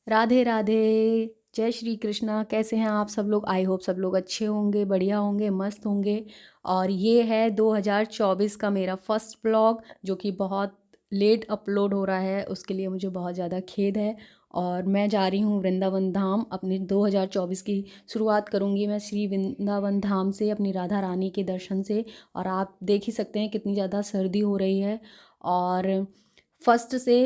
राधे राधे। जय श्री कृष्णा। कैसे हैं आप सब लोग? आई होप सब लोग अच्छे होंगे, बढ़िया होंगे, मस्त होंगे। और ये है 2024 का मेरा फर्स्ट ब्लॉग, जो कि बहुत लेट अपलोड हो रहा है। उसके लिए मुझे बहुत ज़्यादा खेद है। और मैं जा रही हूँ वृंदावन धाम। अपने 2024 की शुरुआत करूँगी मैं श्री वृंदावन धाम से, अपनी राधा रानी के दर्शन से। और आप देख ही सकते हैं कितनी ज़्यादा सर्दी हो रही है। और फर्स्ट से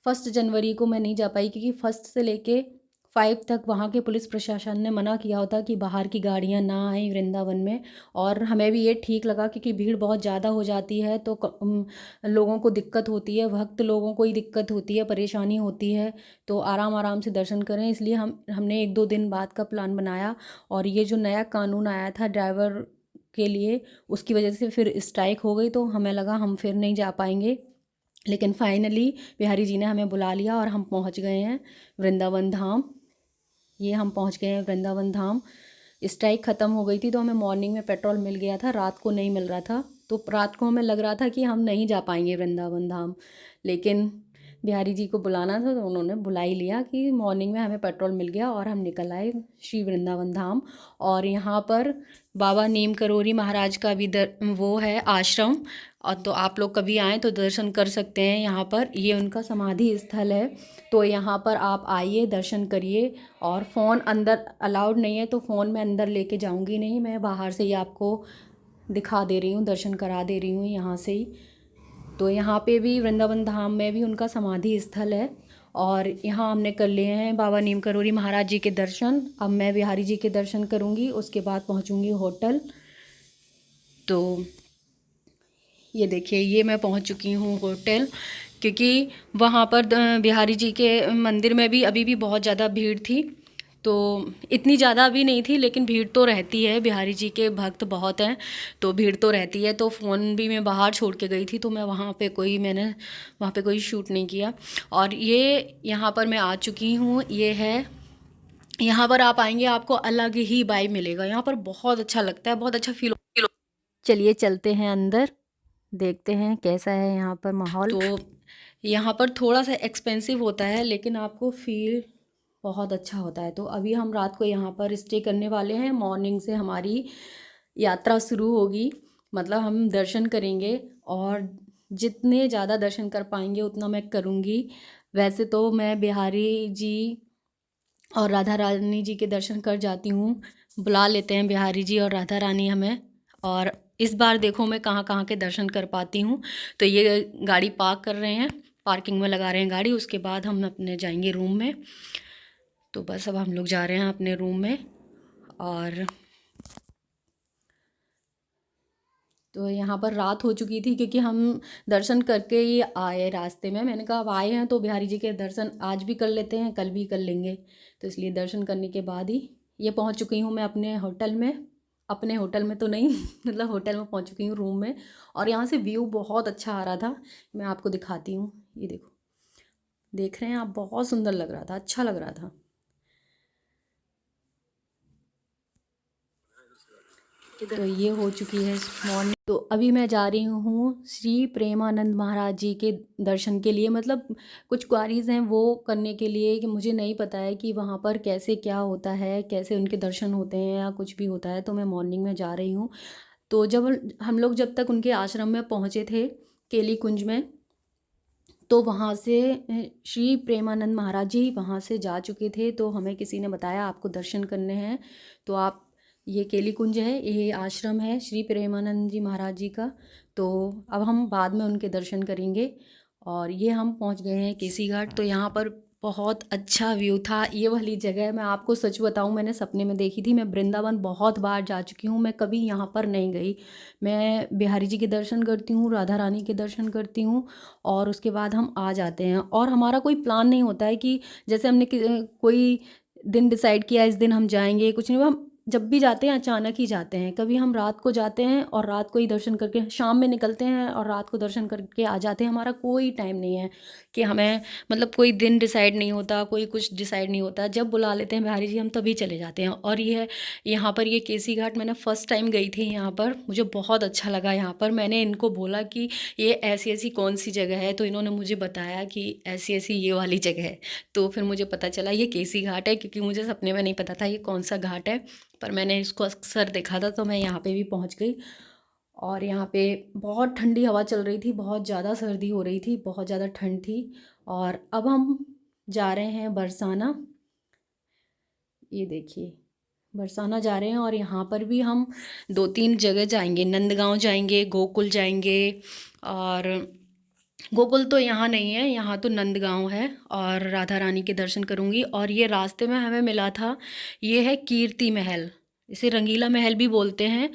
1 जनवरी को मैं नहीं जा पाई, क्योंकि फर्स्ट से लेके 5 तक वहाँ के पुलिस प्रशासन ने मना किया होता कि बाहर की गाड़ियाँ ना आएँ वृंदावन में। और हमें भी ये ठीक लगा, क्योंकि भीड़ बहुत ज़्यादा हो जाती है तो लोगों को दिक्कत होती है, भक्त लोगों को ही दिक्कत होती है, परेशानी होती है। तो आराम आराम से दर्शन करें, इसलिए हमने 1-2 दिन बाद का प्लान बनाया। और ये जो नया कानून आया था ड्राइवर के लिए, उसकी वजह से फिर स्ट्राइक हो गई, तो हमें लगा हम फिर नहीं जा पाएंगे। लेकिन फाइनली बिहारी जी ने हमें बुला लिया और हम पहुंच गए हैं वृंदावन धाम। ये हम पहुंच गए हैं वृंदावन धाम। स्ट्राइक ख़त्म हो गई थी, तो हमें मॉर्निंग में पेट्रोल मिल गया था, रात को नहीं मिल रहा था। तो रात को हमें लग रहा था कि हम नहीं जा पाएंगे वृंदावन धाम। लेकिन बिहारी जी को बुलाना था, तो उन्होंने बुला ही लिया कि मॉर्निंग में हमें पेट्रोल मिल गया और हम निकल आए श्री वृंदावन धाम। और यहाँ पर बाबा नीम करोरी महाराज का भी वो है आश्रम। और तो आप लोग कभी आएँ तो दर्शन कर सकते हैं यहाँ पर। ये उनका समाधि स्थल है, तो यहाँ पर आप आइए, दर्शन करिए। और फ़ोन अंदर अलाउड नहीं है, तो फ़ोन मैं अंदर लेके जाऊँगी नहीं, मैं बाहर से ही आपको दिखा दे रही हूँ, दर्शन करा दे रही हूँ यहाँ से ही। तो यहाँ पे भी वृंदावन धाम में भी उनका समाधि स्थल है। और यहाँ हमने कर लिए हैं बाबा नीम करोरी महाराज जी के दर्शन। अब मैं बिहारी जी के दर्शन करूँगी, उसके बाद पहुँचूँगी होटल। तो ये देखिए, ये मैं पहुँच चुकी हूँ होटल, क्योंकि वहाँ पर बिहारी जी के मंदिर में भी अभी भी बहुत ज़्यादा भीड़ थी। तो इतनी ज़्यादा भी नहीं थी, लेकिन भीड़ तो रहती है, बिहारी जी के भक्त बहुत हैं, तो भीड़ तो रहती है। तो फ़ोन भी मैं बाहर छोड़ के गई थी, तो मैंने वहाँ पे कोई शूट नहीं किया। और ये यहाँ पर मैं आ चुकी हूँ। ये है, यहाँ पर आप आएंगे आपको अलग ही वाइब मिलेगा। यहाँ पर बहुत अच्छा लगता है, बहुत अच्छा फील। चलिए चलते हैं अंदर, देखते हैं कैसा है यहाँ पर माहौल। तो यहाँ पर थोड़ा सा एक्सपेंसिव होता है, लेकिन आपको फील बहुत अच्छा होता है। तो अभी हम रात को यहाँ पर स्टे करने वाले हैं। मॉर्निंग से हमारी यात्रा शुरू होगी, मतलब हम दर्शन करेंगे। और जितने ज़्यादा दर्शन कर पाएंगे उतना मैं करूँगी। वैसे तो मैं बिहारी जी और राधा रानी जी के दर्शन कर जाती हूँ, बुला लेते हैं बिहारी जी और राधा रानी हमें। और इस बार देखो मैं कहाँ कहाँ के दर्शन कर पाती हूँ। तो ये गाड़ी पार्क कर रहे हैं, पार्किंग में लगा रहे हैं गाड़ी, उसके बाद हम अपने जाएंगे रूम में। तो बस अब हम लोग जा रहे हैं अपने रूम में। और तो यहाँ पर रात हो चुकी थी, क्योंकि हम दर्शन करके ही आए रास्ते में। मैंने कहा अब आए हैं तो बिहारी जी के दर्शन आज भी कर लेते हैं, कल भी कर लेंगे। तो इसलिए दर्शन करने के बाद ही ये पहुँच चुकी हूँ मैं अपने होटल में। अपने होटल में तो नहीं मतलब होटल में पहुँच चुकी हूँ, रूम में। और यहाँ से व्यू बहुत अच्छा आ रहा था, मैं आपको दिखाती हूँ। ये देखो, देख रहे हैं आप? बहुत सुंदर लग रहा था, अच्छा लग रहा था। तो ये हो चुकी है मॉर्निंग। तो अभी मैं जा रही हूँ श्री प्रेमानंद महाराज जी के दर्शन के लिए, मतलब कुछ क्वारीज हैं वो करने के लिए, कि मुझे नहीं पता है कि वहाँ पर कैसे क्या होता है, कैसे उनके दर्शन होते हैं या कुछ भी होता है। तो मैं मॉर्निंग में जा रही हूँ। तो जब हम लोग जब तक उनके आश्रम में पहुँचे थे, केली कुंज में, तो वहाँ से श्री प्रेमानंद महाराज जी वहाँ से जा चुके थे। तो हमें किसी ने बताया आपको दर्शन करने हैं तो आप, ये केली कुंज है, ये आश्रम है श्री प्रेमानंद जी महाराज जी का। तो अब हम बाद में उनके दर्शन करेंगे। और ये हम पहुँच गए हैं केसी घाट। तो यहाँ पर बहुत अच्छा व्यू था। ये वाली जगह मैं आपको सच बताऊँ, मैंने सपने में देखी थी। मैं वृंदावन बहुत बार जा चुकी हूँ, मैं कभी यहाँ पर नहीं गई। मैं बिहारी जी के दर्शन करती हूँ, राधा रानी के दर्शन करती हूँ, और उसके बाद हम आ जाते हैं। और हमारा कोई प्लान नहीं होता है कि जैसे हमने कोई दिन डिसाइड किया इस दिन हम जाएंगे, कुछ नहीं। हम जब भी जाते हैं अचानक ही जाते हैं। कभी हम रात को जाते हैं और रात को ही दर्शन करके शाम में निकलते हैं और रात को दर्शन करके आ जाते हैं। हमारा कोई टाइम नहीं है कि हमें मतलब कोई दिन डिसाइड नहीं होता, कोई कुछ डिसाइड नहीं होता। जब बुला लेते हैं बिहारी जी हम तभी चले जाते हैं। और ये है यहाँ पर, ये केसी घाट मैंने फ़र्स्ट टाइम गई थी यहाँ पर, मुझे बहुत अच्छा लगा यहाँ पर। मैंने इनको बोला कि ये ऐसी ऐसी कौन सी जगह है, तो इन्होंने मुझे बताया कि ऐसी ऐसी ये वाली जगह है। तो फिर मुझे पता चला ये केसी घाट है, क्योंकि मुझे सपने में नहीं पता था ये कौन सा घाट है, पर मैंने इसको अक्सर देखा था। तो मैं यहाँ पे भी पहुँच गई और यहाँ पे बहुत ठंडी हवा चल रही थी, बहुत ज़्यादा सर्दी हो रही थी, बहुत ज़्यादा ठंड थी। और अब हम जा रहे हैं बरसाना। ये देखिए बरसाना जा रहे हैं और यहाँ पर भी हम 2-3 जगह जाएंगे। नंदगांव जाएंगे, गोकुल जाएंगे। और गोकुल तो यहाँ नहीं है, यहाँ तो नंदगांव है। और राधा रानी के दर्शन करूँगी। और ये रास्ते में हमें मिला था, ये है कीर्ति महल, इसे रंगीला महल भी बोलते हैं।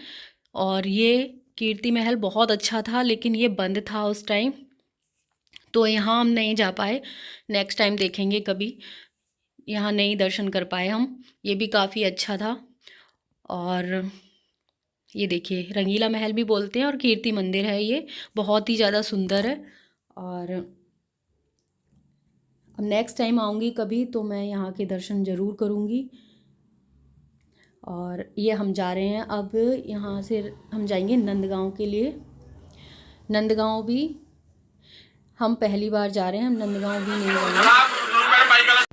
और ये कीर्ति महल बहुत अच्छा था, लेकिन ये बंद था उस टाइम, तो यहाँ हम नहीं जा पाए। नेक्स्ट टाइम देखेंगे कभी, यहाँ नहीं दर्शन कर पाए हम। ये भी काफ़ी अच्छा था। और ये देखिए रंगीला महल भी बोलते हैं और कीर्ति मंदिर है, ये बहुत ही ज़्यादा सुंदर है। और अब नेक्स्ट टाइम आऊँगी कभी तो मैं यहाँ के दर्शन ज़रूर करूँगी। और ये हम जा रहे हैं अब, यहाँ से हम जाएंगे नंदगांव के लिए। नंदगांव भी हम पहली बार जा रहे हैं, हम नंदगांव भी नहीं गए।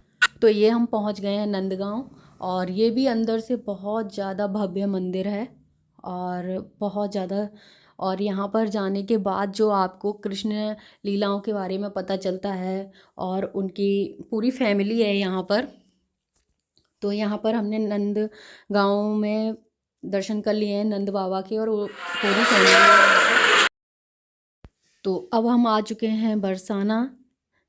तो ये हम पहुँच गए हैं नंदगांव। और ये भी अंदर से बहुत ज़्यादा भव्य मंदिर है और बहुत ज़्यादा। और यहाँ पर जाने के बाद जो आपको कृष्ण लीलाओं के बारे में पता चलता है, और उनकी पूरी फैमिली है यहाँ पर। तो यहाँ पर हमने नंद गांव में दर्शन कर लिए हैं नंद बाबा के, और वो पूरी फैमिली है यहाँ पर। तो अब हम आ चुके हैं बरसाना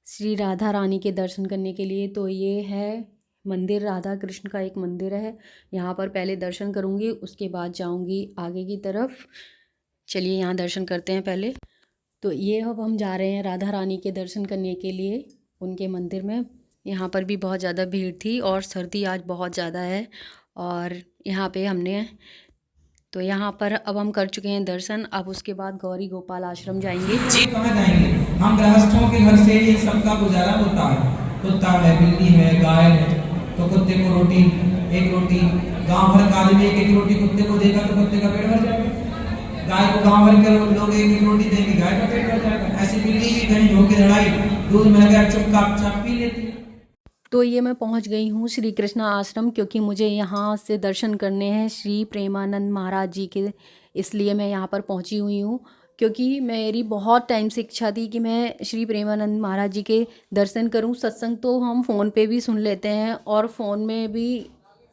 श्री राधा रानी के दर्शन करने के लिए। तो ये है मंदिर, राधा कृष्ण का एक मंदिर है। यहाँ पर पहले दर्शन करूँगी, उसके बाद जाऊँगी आगे की तरफ। चलिए यहाँ दर्शन करते हैं पहले। तो ये अब हम जा रहे हैं राधा रानी के दर्शन करने के लिए उनके मंदिर में। यहाँ पर भी बहुत ज़्यादा भीड़ थी और सर्दी आज बहुत ज़्यादा है। और यहाँ पे हमने, तो यहाँ पर अब हम कर चुके हैं दर्शन। अब उसके बाद गौरी गोपाल आश्रम जाएंगे। कहाँ जाएंगे? हम गृहस्थों के घर से ही सबका गुजारा होता है। कुत्ता है, बिल्ली है, गाय है, तो कुत्ते को रोटी, एक रोटी। गांव भर का आदमी एक रोटी कुत्ते को देगा तो कुत्ते का पेट भर जाएगा। गाय को गांव भर के लोग एक रोटी देंगे, गाय का पेट भर जाएगा। ऐसी बिल्ली भी कहीं धोखे धड़ाई दूध मिल गया चुपका पी लेती है। तो ये मैं पहुंच गई हूँ श्री कृष्णा आश्रम, क्योंकि मुझे यहाँ से दर्शन करने हैं श्री प्रेमानंद महाराज जी के, इसलिए मैं यहाँ पर पहुँची हुई हूँ। क्योंकि मेरी बहुत टाइम से इच्छा थी कि मैं श्री प्रेमानंद महाराज जी के दर्शन करूँ। सत्संग तो हम फ़ोन पे भी सुन लेते हैं, और फ़ोन में भी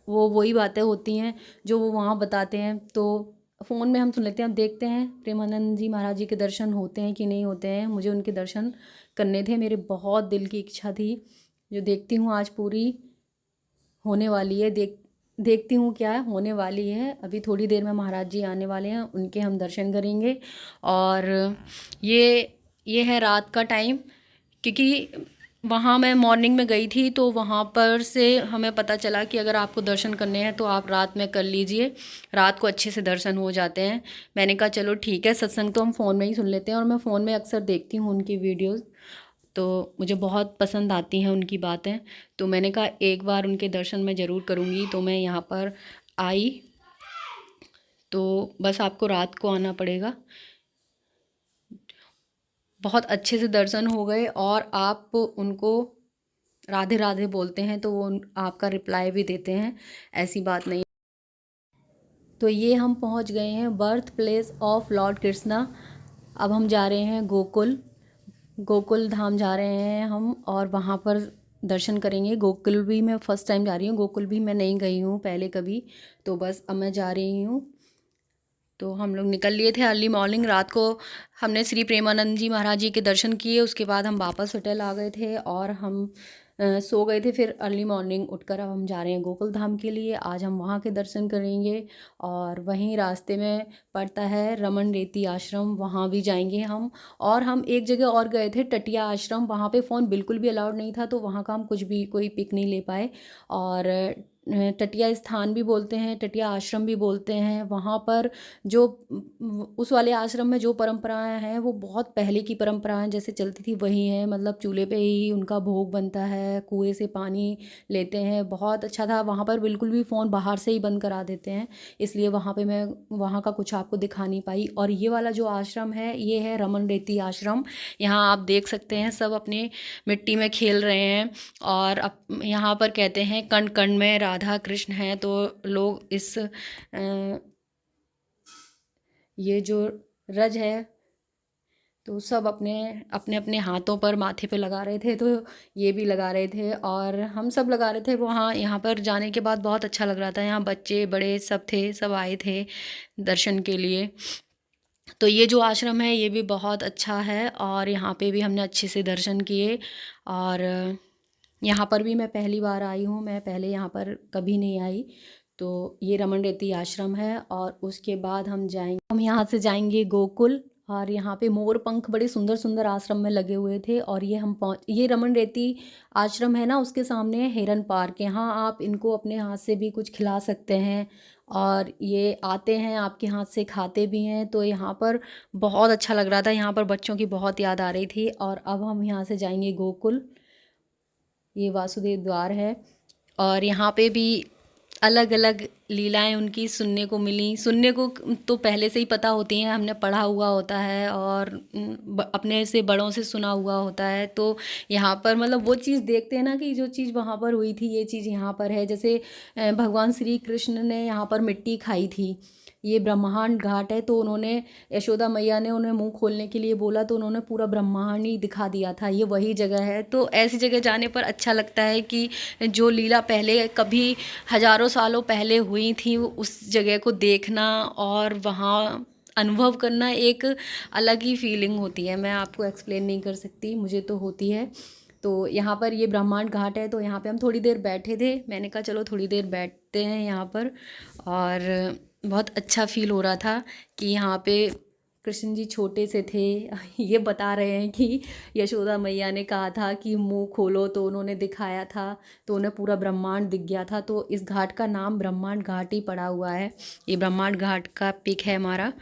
वही बातें होती हैं जो वो वहाँ बताते हैं, तो फ़ोन में हम सुन लेते हैं। अब देखते हैं प्रेमानंद जी महाराज जी के दर्शन होते हैं कि नहीं होते हैं। मुझे उनके दर्शन करने थे, मेरे बहुत दिल की इच्छा थी, जो देखती हूँ आज पूरी होने वाली है। देखती हूँ क्या होने वाली है। अभी थोड़ी देर में महाराज जी आने वाले हैं, उनके हम दर्शन करेंगे। और ये है रात का टाइम, क्योंकि वहाँ मैं मॉर्निंग में गई थी, तो वहाँ पर से हमें पता चला कि अगर आपको दर्शन करने हैं तो आप रात में कर लीजिए, रात को अच्छे से दर्शन हो जाते हैं। मैंने कहा चलो ठीक है, सत्संग तो हम फ़ोन में ही सुन लेते हैं, और मैं फ़ोन में अक्सर देखती हूँ उनकी वीडियोज़, तो मुझे बहुत पसंद आती हैं उनकी बातें। तो मैंने कहा एक बार उनके दर्शन मैं ज़रूर करूँगी। तो मैं यहाँ पर आई, तो बस आपको रात को आना पड़ेगा। बहुत अच्छे से दर्शन हो गए, और आप उनको राधे राधे बोलते हैं तो वो आपका रिप्लाई भी देते हैं, ऐसी बात नहीं। तो ये हम पहुंच गए हैं birth place of Lord Krishna. अब हम जा रहे हैं गोकुल धाम जा रहे हैं हम, और वहाँ पर दर्शन करेंगे। गोकुल भी मैं फ़र्स्ट टाइम जा रही हूँ, गोकुल भी मैं नहीं गई हूँ पहले कभी, तो बस अब मैं जा रही हूँ। तो हम लोग निकल लिए थे अर्ली मॉर्निंग, रात को हमने श्री प्रेमानंद जी महाराज जी के दर्शन किए, उसके बाद हम वापस होटल आ गए थे और हम सो गए थे। फिर अर्ली मॉर्निंग उठकर अब हम जा रहे हैं गोकुल धाम के लिए। आज हम वहाँ के दर्शन करेंगे, और वहीं रास्ते में पड़ता है रमन रेती आश्रम, वहाँ भी जाएंगे हम। और हम एक जगह और गए थे टटिया आश्रम, वहाँ पे फ़ोन बिल्कुल भी अलाउड नहीं था, तो वहाँ का हम कुछ भी कोई पिक नहीं ले पाए। और टटिया स्थान भी बोलते हैं, टटिया आश्रम भी बोलते हैं। वहाँ पर जो उस वाले आश्रम में जो परंपराएं हैं वो बहुत पहले की परंपराएं जैसे चलती थी वही हैं, मतलब चूल्हे पे ही उनका भोग बनता है, कुएं से पानी लेते हैं। बहुत अच्छा था वहाँ पर, बिल्कुल भी फ़ोन बाहर से ही बंद करा देते हैं, इसलिए वहाँ पे मैं वहाँ का कुछ आपको दिखा नहीं पाई। और ये वाला जो आश्रम है ये है रमन रेती आश्रम। यहाँ आप देख सकते हैं सब अपने मिट्टी में खेल रहे हैं। और यहाँ पर कहते हैं कण कण में राधा कृष्ण हैं, तो लोग इस ये जो रज है तो सब अपने अपने अपने हाथों पर माथे पे लगा रहे थे, तो ये भी लगा रहे थे और हम सब लगा रहे थे। वहाँ यहाँ पर जाने के बाद बहुत अच्छा लग रहा था। यहाँ बच्चे बड़े सब थे, सब आए थे दर्शन के लिए। तो ये जो आश्रम है ये भी बहुत अच्छा है और यहाँ पे भी हमने अच्छे से दर्शन किए। और यहाँ पर भी मैं पहली बार आई हूँ, मैं पहले यहाँ पर कभी नहीं आई। तो ये रमन रेती आश्रम है और उसके बाद हम यहाँ से जाएंगे गोकुल। और यहाँ पे मोर पंख बड़े सुंदर सुंदर आश्रम में लगे हुए थे। और ये रमन रेती आश्रम है ना, उसके सामने हिरन पार्क। यहाँ आप इनको अपने हाथ से भी कुछ खिला सकते हैं और ये आते हैं आपके हाथ से खाते भी हैं। तो यहाँ पर बहुत अच्छा लग रहा था, यहाँ पर बच्चों की बहुत याद आ रही थी। और अब हम यहाँ से जाएंगे गोकुल। ये वासुदेव द्वार है और यहाँ पे भी अलग अलग लीलाएं उनकी सुनने को मिली। सुनने को तो पहले से ही पता होती हैं, हमने पढ़ा हुआ होता है और अपने से बड़ों से सुना हुआ होता है। तो यहाँ पर मतलब वो चीज़ देखते हैं ना कि जो चीज़ वहाँ पर हुई थी ये चीज़ यहाँ पर है। जैसे भगवान श्री कृष्ण ने यहाँ पर मिट्टी खाई थी, ये ब्रह्मांड घाट है। तो उन्होंने यशोदा मैया ने उन्हें मुंह खोलने के लिए बोला तो उन्होंने पूरा ब्रह्मांड ही दिखा दिया था, ये वही जगह है। तो ऐसी जगह जाने पर अच्छा लगता है कि जो लीला पहले कभी हजारों सालों पहले हुई थी उस जगह को देखना और वहाँ अनुभव करना एक अलग ही फीलिंग होती है। मैं आपको एक्सप्लेन नहीं कर सकती, मुझे तो होती है। तो यहाँ पर ये ब्रह्मांड घाट है, तो यहाँ पे हम थोड़ी देर बैठे थे, मैंने कहा चलो थोड़ी देर बैठते हैं यहाँ पर। और बहुत अच्छा फील हो रहा था कि यहाँ पे कृष्ण जी छोटे से थे। ये बता रहे हैं कि यशोदा मैया ने कहा था कि मुंह खोलो तो उन्होंने दिखाया था, तो उन्हें पूरा ब्रह्मांड दिख गया था। तो इस घाट का नाम ब्रह्मांड घाट ही पड़ा हुआ है। ये ब्रह्मांड घाट का पिक है हमारा,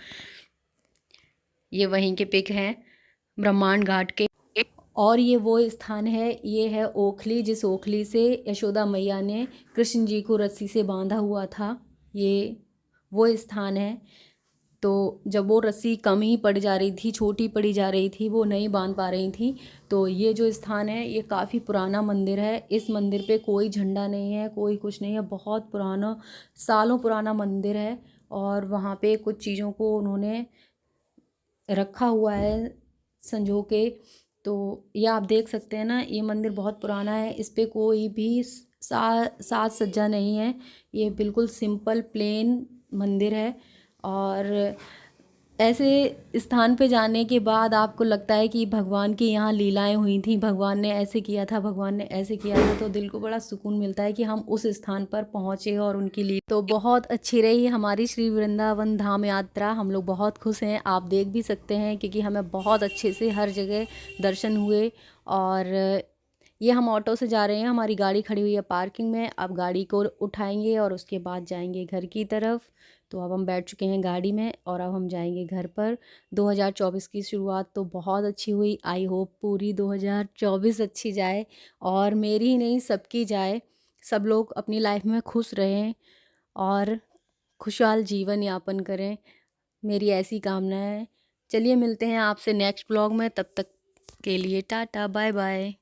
ये वहीं के पिक हैं ब्रह्मांड घाट के। और ये वो स्थान है, ये है ओखली, जिस ओखली से यशोदा मैया ने कृष्ण जी को रस्सी से बांधा हुआ था, ये वो स्थान है। तो जब वो रस्सी कम ही पड़ जा रही थी, छोटी पड़ी जा रही थी, वो नहीं बांध पा रही थी, तो ये जो स्थान है ये काफ़ी पुराना मंदिर है। इस मंदिर पे कोई झंडा नहीं है, कोई कुछ नहीं है, बहुत पुराना सालों पुराना मंदिर है। और वहाँ पे कुछ चीज़ों को उन्होंने रखा हुआ है संजो के। तो ये आप देख सकते हैं ना, ये मंदिर बहुत पुराना है, इस पे कोई भी साज सज्जा नहीं है, ये बिल्कुल सिंपल प्लेन मंदिर है। और ऐसे स्थान पे जाने के बाद आपको लगता है कि भगवान की यहाँ लीलाएं हुई थी, भगवान ने ऐसे किया था, भगवान ने ऐसे किया था, तो दिल को बड़ा सुकून मिलता है कि हम उस स्थान पर पहुँचे और उनकी लीला। तो बहुत अच्छी रही हमारी श्री वृंदावन धाम यात्रा, हम लोग बहुत खुश हैं। आप देख भी सकते हैं क्योंकि हमें बहुत अच्छे से हर जगह दर्शन हुए। और ये हम ऑटो से जा रहे हैं, हमारी गाड़ी खड़ी हुई है पार्किंग में। अब गाड़ी को उठाएंगे और उसके बाद जाएंगे घर की तरफ। तो अब हम बैठ चुके हैं गाड़ी में और अब हम जाएंगे घर पर। 2024 की शुरुआत तो बहुत अच्छी हुई, आई होप पूरी 2024 अच्छी जाए और मेरी ही नहीं सबकी जाए। सब लोग अपनी लाइफ में खुश रहें और खुशहाल जीवन यापन करें, मेरी ऐसी कामना है। चलिए मिलते हैं आपसे नेक्स्ट ब्लॉग में, तब तक के लिए टाटा बाय बाय।